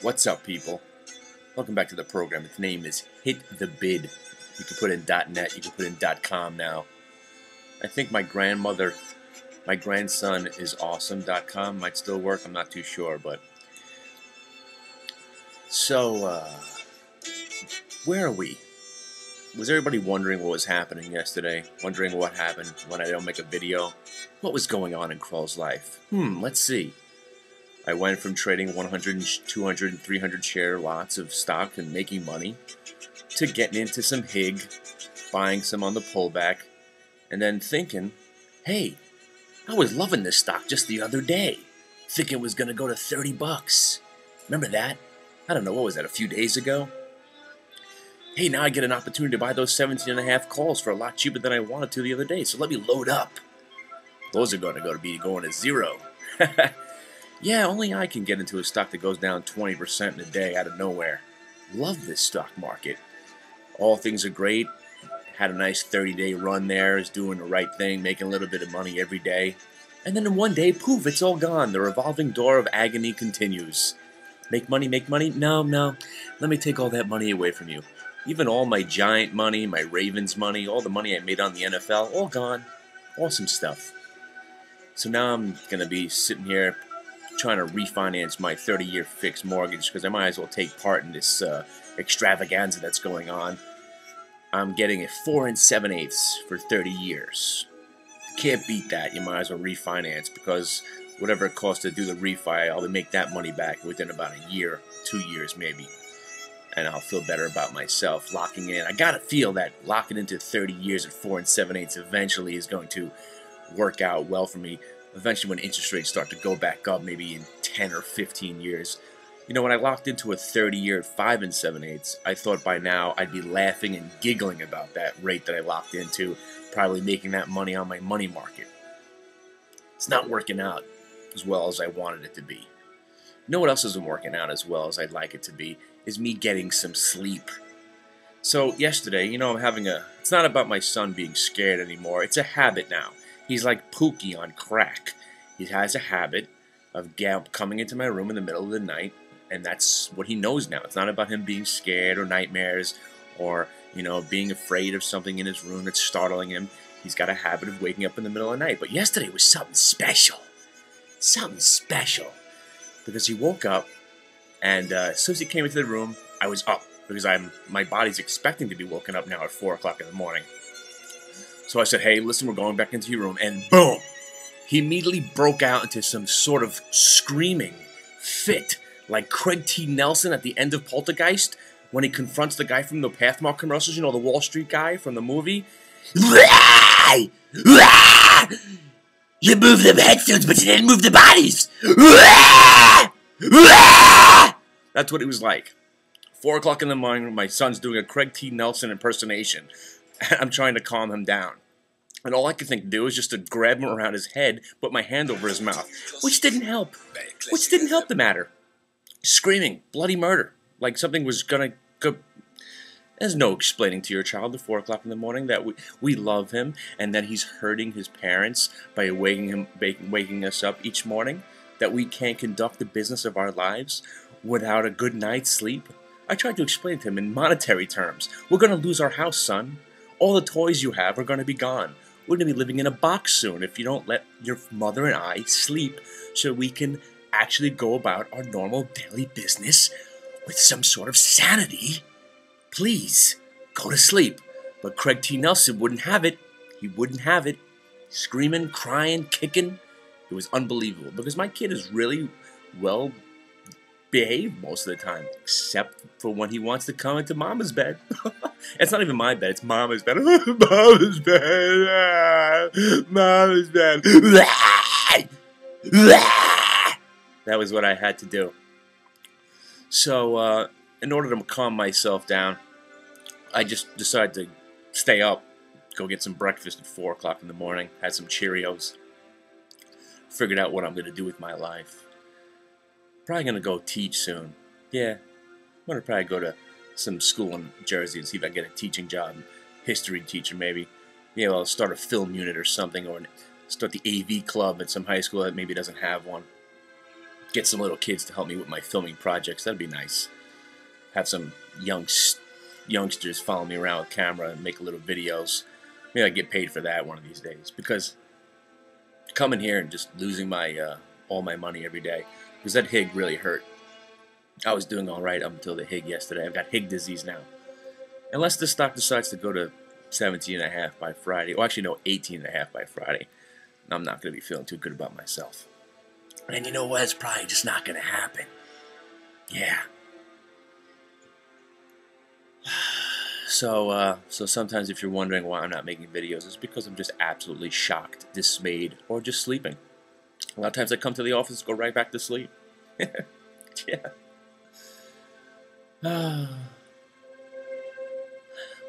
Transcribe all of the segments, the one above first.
What's up, people? Welcome back to the program. Its name is Hit the Bid. You can put in .net, you can put in .com now. I think my grandson is awesome.com might still work. I'm not too sure, but so where are we? Was everybody wondering what was happening yesterday? Wondering what happened when I don't make a video? What was going on in Kroll's life? Let's see. I went from trading 100, 200, and 300 share lots of stock and making money to getting into some HIG, buying some on the pullback, and then thinking, hey, I was loving this stock just the other day, thinking it was going to go to 30 bucks. Remember that? I don't know, what was that, a few days ago? Hey, now I get an opportunity to buy those 17.5 calls for a lot cheaper than I wanted to the other day, so let me load up. Those are going to going to zero. Yeah, only I can get into a stock that goes down 20% in a day out of nowhere. Love this stock market. All things are great. Had a nice 30-day run there, is doing the right thing, making a little bit of money every day. And then in one day, poof, it's all gone. The revolving door of agony continues. Make money, make money? No. Let me take all that money away from you. Even all my Giant money, my Ravens money, all the money I made on the NFL, all gone. Awesome stuff. So now I'm going to be sitting here trying to refinance my 30-year fixed mortgage because I might as well take part in this extravaganza that's going on. I'm getting a 4 7/8 for 30 years. Can't beat that. You might as well refinance because whatever it costs to do the refi, I'll make that money back within about a year, 2 years maybe. And I'll feel better about myself locking in. I gotta feel that locking into 30 years at 4 7/8 eventually is going to work out well for me. Eventually when interest rates start to go back up, maybe in 10 or 15 years. You know, when I locked into a 30-year at 5 7/8, I thought by now I'd be laughing and giggling about that rate that I locked into, probably making that money on my money market. It's not working out as well as I wanted it to be. You know what else isn't working out as well as I'd like it to be? Is me getting some sleep. So yesterday, you know, it's not about my son being scared anymore. It's a habit now. He's like Pookie on crack. He has a habit of coming into my room in the middle of the night, and that's what he knows now. It's not about him being scared or nightmares or, you know, being afraid of something in his room that's startling him. He's got a habit of waking up in the middle of the night. But yesterday was something special. Something special. Because he woke up, and as soon as he came into the room, I was up. Because my body's expecting to be woken up now at 4 o'clock in the morning. So I said, hey, listen, we're going back into your room. And boom! He immediately broke out into some sort of screaming fit, like Craig T. Nelson at the end of Poltergeist, when he confronts the guy from the Pathmark commercials, you know, the Wall Street guy from the movie. You moved the headstones, but you didn't move the bodies! That's what it was like. 4 o'clock in the morning, my son's doing a Craig T. Nelson impersonation. I'm trying to calm him down. And all I could think to do was just to grab him around his head, put my hand over his mouth, which didn't help. Which didn't help the matter. Screaming, bloody murder, like something was gonna go. There's no explaining to your child at 4 o'clock in the morning that we love him and that he's hurting his parents by waking us up each morning, that we can't conduct the business of our lives without a good night's sleep. I tried to explain to him in monetary terms. We're going to lose our house, son. All the toys you have are going to be gone. We're going to be living in a box soon if you don't let your mother and I sleep so we can actually go about our normal daily business with some sort of sanity. Please, go to sleep. But Craig T. Nelson wouldn't have it. He wouldn't have it. Screaming, crying, kicking. It was unbelievable because my kid is really well behaved most of the time, except for when he wants to come into Mama's bed. It's not even my bed, it's Mama's bed. Mama's bed. Mama's bed. That was what I had to do. So, in order to calm myself down, I just decided to stay up, go get some breakfast at 4 o'clock in the morning, had some Cheerios, figured out what I'm going to do with my life. Probably going to go teach soon. Yeah, I'm going to probably go to some school in Jersey and see if I can get a teaching job. History teacher, maybe. You know, I'll start a film unit or something, or start the AV club at some high school that maybe doesn't have one. get some little kids to help me with my filming projects. That'd be nice. Have some youngsters follow me around with camera and make little videos. Maybe I get paid for that one of these days, because coming here and just losing my all my money every day, because that HIG really hurt. I was doing all right up until the HIG yesterday. I've got HIG disease now. Unless the stock decides to go to 17.5 by Friday, or actually no, 18.5 by Friday, I'm not going to be feeling too good about myself. And you know what? It's probably just not going to happen. Yeah. So sometimes if you're wondering why I'm not making videos, it's because I'm just absolutely shocked, dismayed, or just sleeping. A lot of times I come to the office, go right back to sleep. Yeah.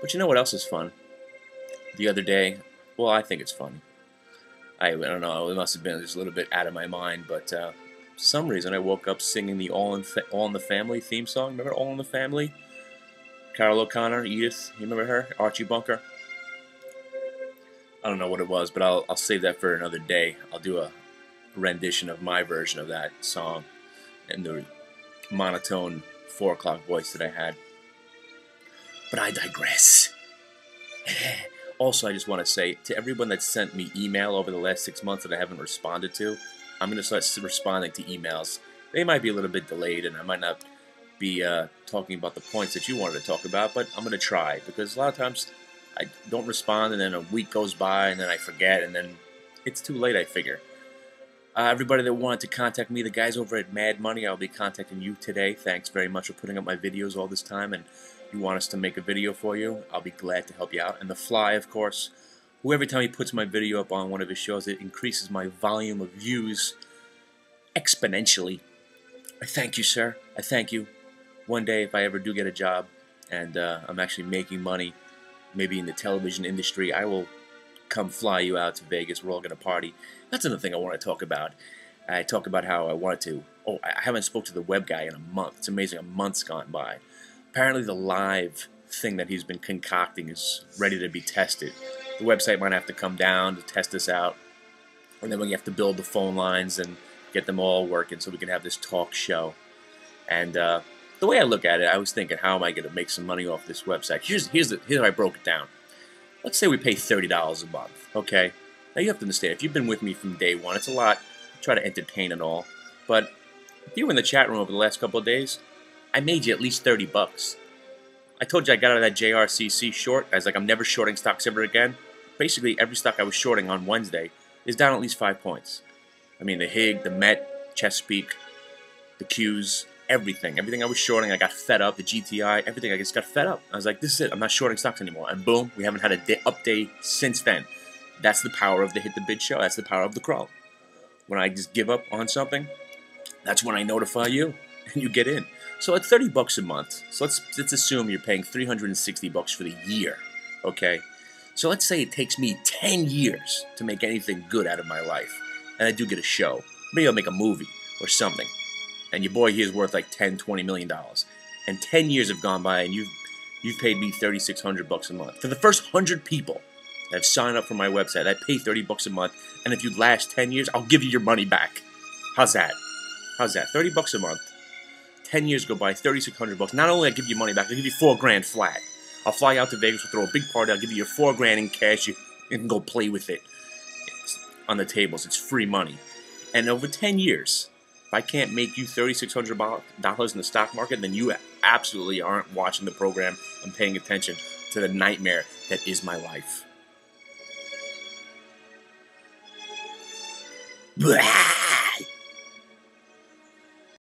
But you know what else is fun? The other day, well, I think it's funny. I don't know, it must have been just a little bit out of my mind, but for some reason I woke up singing the All in the Family theme song. Remember All in the Family? Carol O'Connor, Edith, you remember her? Archie Bunker? I don't know what it was, but I'll save that for another day. I'll do a rendition of my version of that song and the monotone 4 o'clock voice that I had. But I digress. Also, I just want to say to everyone that sent me email over the last 6 months that I haven't responded to, I'm going to start responding to emails. They might be a little bit delayed, and I might not be talking about the points that you wanted to talk about, but I'm going to try, because a lot of times I don't respond, and then a week goes by, and then I forget, and then it's too late, I figure. Everybody that wanted to contact me, the guys over at Mad Money, I'll be contacting you today. Thanks very much for putting up my videos all this time, and you want us to make a video for you, I'll be glad to help you out. And The Fly, of course, who every time he puts my video up on one of his shows, it increases my volume of views exponentially. I thank you, sir. I thank you. One day, if I ever do get a job, and I'm actually making money, maybe in the television industry, I will come fly you out to Vegas. We're all going to party. That's another thing I want to talk about. I talk about how I wanted to. Oh, I haven't spoke to the web guy in a month. It's amazing. A month's gone by. Apparently the live thing that he's been concocting is ready to be tested. The website might have to come down to test this out. And then we have to build the phone lines and get them all working so we can have this talk show. And the way I look at it, I was thinking, how am I going to make some money off this website? Here's how I broke it down. Let's say we pay $30 a month, okay? Now you have to understand, if you've been with me from day one, it's a lot. I try to entertain and all. But if you were in the chat room over the last couple of days, I made you at least 30 bucks. I told you I got out of that JRCC short. I was like, I'm never shorting stocks ever again. Basically, every stock I was shorting on Wednesday is down at least 5 points. I mean, the HIG, the Met, Chesapeake, the Qs, everything. Everything I was shorting, I got fed up. The GTI, everything, I just got fed up. I was like, this is it. I'm not shorting stocks anymore. And boom, we haven't had a up day since then. That's the power of the Hit the Bid show. That's the power of the crawl. When I just give up on something, that's when I notify you, and you get in. So at 30 bucks a month, so let's assume you're paying 360 bucks for the year, okay? So let's say it takes me 10 years to make anything good out of my life, and I do get a show. Maybe I'll make a movie or something, and your boy here is worth like $10, $20 million. And 10 years have gone by, and you've paid me 3,600 bucks a month. For the first 100 people that have signed up for my website, I pay 30 bucks a month, and if you last 10 years, I'll give you your money back. How's that? How's that? 30 bucks a month. 10 years go by, 3,600 bucks. Not only I give you money back, I give you $4 grand flat. I'll fly you out to Vegas, we'll throw a big party, I'll give you your $4 grand in cash, you can go play with it. It's on the tables, it's free money. And over 10 years, if I can't make you $3,600 in the stock market, then you absolutely aren't watching the program and paying attention to the nightmare that is my life. Blah!